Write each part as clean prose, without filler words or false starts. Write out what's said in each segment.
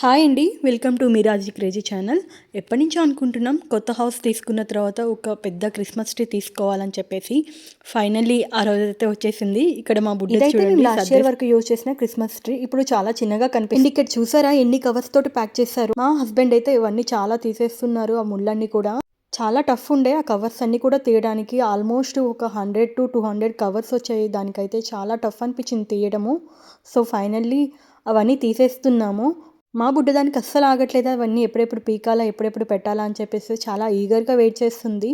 Hi అండి, welcome to మీరాజీ crazy channel. ఎప్పటి నుంచో అనుకుంటున్నాం కొత్త హౌస్ తీసుకున్న తర్వాత ఒక పెద్ద క్రిస్మస్ ట్రీ తీసుకోవాలని చెప్పేసి ఫైనల్లీ ఆ రోజైతే వచ్చేసింది. ఇక్కడ మా బుడ్డ చూడండి, లాస్ట్ ఇయర్ వరకు యూజ్ చేసిన క్రిస్మస్ ట్రీ ఇప్పుడు చాలా చిన్నగా కనిపిస్తుంది. ఇక్కడ చూసారా ఎన్ని కవర్స్ తోటి ప్యాక్ చేశారు. మా హస్బెండ్ అయితే ఇవన్నీ చాలా తీసేస్తున్నారు. ఆ ముళ్ళన్నీ కూడా చాలా టఫ్ ఉండే ఆ కవర్స్ అన్నీ కూడా తీయడానికి. ఆల్మోస్ట్ ఒక 100 to 200 కవర్స్ వచ్చాయి. దానికైతే చాలా టఫ్ అనిపించింది తీయడము. సో ఫైనల్లీ అవన్నీ తీసేస్తున్నాము. మా బుడ్డదానికి అస్సలు ఆగట్లేదు. అవన్నీ ఎప్పుడెప్పుడు పీకాలా, ఎప్పుడెప్పుడు పెట్టాలా అని చెప్పేసి చాలా ఈగర్గా వెయిట్ చేస్తుంది.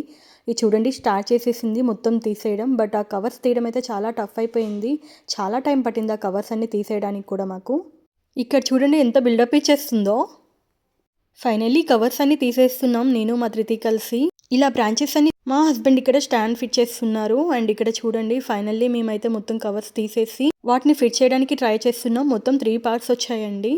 ఇది చూడండి, స్టార్ట్ చేసేసింది మొత్తం తీసేయడం. బట్ ఆ కవర్స్ తీయడం అయితే చాలా టఫ్ అయిపోయింది. చాలా టైం పట్టింది ఆ కవర్స్ అన్ని తీసేయడానికి కూడా మాకు. ఇక్కడ చూడండి ఎంత బిల్డప్ ఇచ్చేస్తుందో. ఫైనల్లీ కవర్స్ అన్ని తీసేస్తున్నాం నేను మా ధృతి కలిసి. ఇలా బ్రాంచెస్ అన్ని మా హస్బెండ్ ఇక్కడ స్టాండ్ ఫిట్ చేస్తున్నారు. అండ్ ఇక్కడ చూడండి ఫైనల్లీ మేమైతే మొత్తం కవర్స్ తీసేసి వాటిని ఫిట్ చేయడానికి ట్రై చేస్తున్నాం. మొత్తం 3 పార్ట్స్ వచ్చాయండి.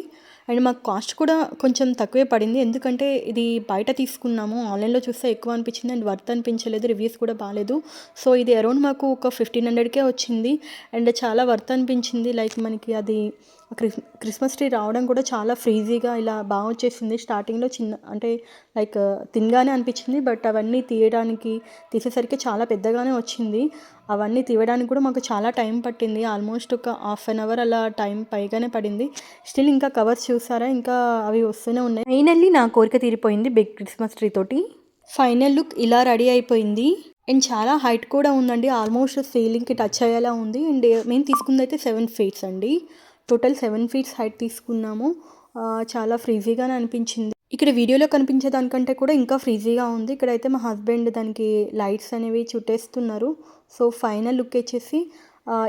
అండ్ మాకు కాస్ట్ కూడా కొంచెం తక్కువే పడింది. ఎందుకంటే ఇది బయట తీసుకున్నాము. ఆన్లైన్లో చూస్తే ఎక్కువ అనిపించింది అండ్ వర్త్ అనిపించలేదు. రివ్యూస్ కూడా బాగాలేదు. సో ఇది అరౌండ్ మాకు ఒక 1500కే వచ్చింది. అండ్ చాలా వర్త్ అనిపించింది. లైక్ మనకి అది క్రిస్మస్ ట్రీ రావడం కూడా చాలా ఫ్రీజీగా ఇలా బాగా వచ్చేసింది. స్టార్టింగ్లో చిన్న అంటే లైక్ తినగానే అనిపించింది. బట్ అవన్నీ తీసేసరికి చాలా పెద్దగానే వచ్చింది. అవన్నీ తీయడానికి కూడా మాకు చాలా టైం పట్టింది. ఆల్మోస్ట్ ఒక హాఫ్ అన్ అవర్ అలా టైం పైగానే పడింది. స్టిల్ ఇంకా కవర్స్ చూసారా, ఇంకా అవి వస్తూనే ఉన్నాయి. ఫైనల్లీ నా కోరిక తీరిపోయింది బిగ్ క్రిస్మస్ ట్రీ తోటి. ఫైనల్ లుక్ ఇలా రెడీ అయిపోయింది. అండ్ చాలా హైట్ కూడా ఉందండి. ఆల్మోస్ట్ సీలింగ్కి టచ్ అయ్యేలా ఉంది. అండ్ మేము తీసుకుంది అయితే 7 feet అండి. టోటల్ 7 feet హైట్ తీసుకున్నాము. చాలా ఫ్రీజీగానే అనిపించింది. ఇక్కడ వీడియోలో కనిపించే దానికంటే కూడా ఇంకా ఫ్రీజీగా ఉంది. ఇక్కడైతే మా హస్బెండ్ దానికి లైట్స్ అనేవి చుట్టేస్తున్నారు. సో ఫైనల్ లుక్ వచ్చేసి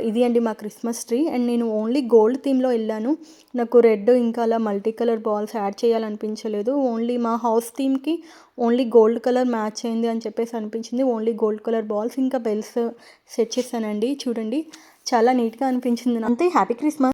ఇది అండి మా క్రిస్మస్ ట్రీ. అండ్ నేను ఓన్లీ గోల్డ్ థీమ్లో వెళ్ళాను. నాకు రెడ్ ఇంకా అలా మల్టీ కలర్ బాల్స్ యాడ్ చేయాలనిపించలేదు. ఓన్లీ మా హౌస్ థీమ్కి ఓన్లీ గోల్డ్ కలర్ మ్యాచ్ అయింది అని చెప్పేసి అనిపించింది. ఓన్లీ గోల్డ్ కలర్ బాల్స్ ఇంకా బెల్స్ సెట్ చేశానండి. చూడండి చాలా నీట్గా అనిపించింది. అంతే. Happy Christmas.